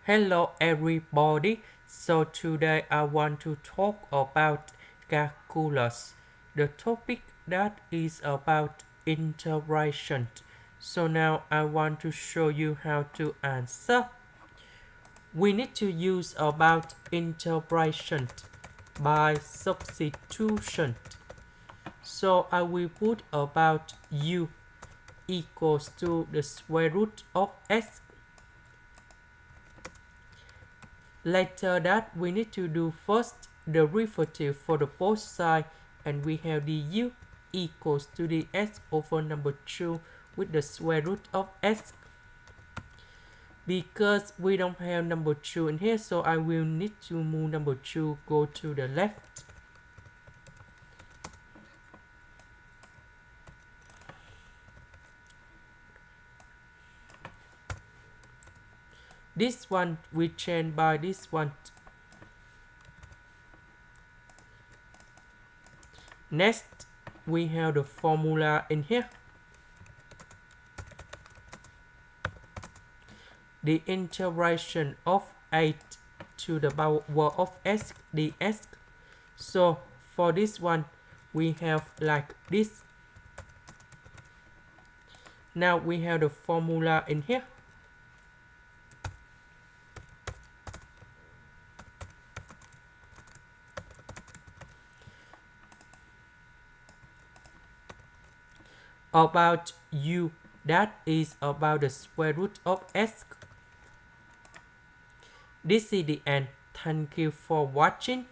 Hello everybody. So today I want to talk about calculus. The topic that is about integration. So now I want to show you how to answer. We need to use about integration by substitution. So I will put about u equals to the square root of s. Later that we need to do first the derivative for the both sides, and we have the u equals to the s over number 2 with the square root of s. Because we don't have number 2 in here, so I will need to move number 2 go to the left. This one we change by this one. Next, we have the formula in here. The integration of 8 to the power of s ds. So for this one, we have like this. Now we have the formula in here. About u, that is about the square root of s. This is the end. Thank you for watching.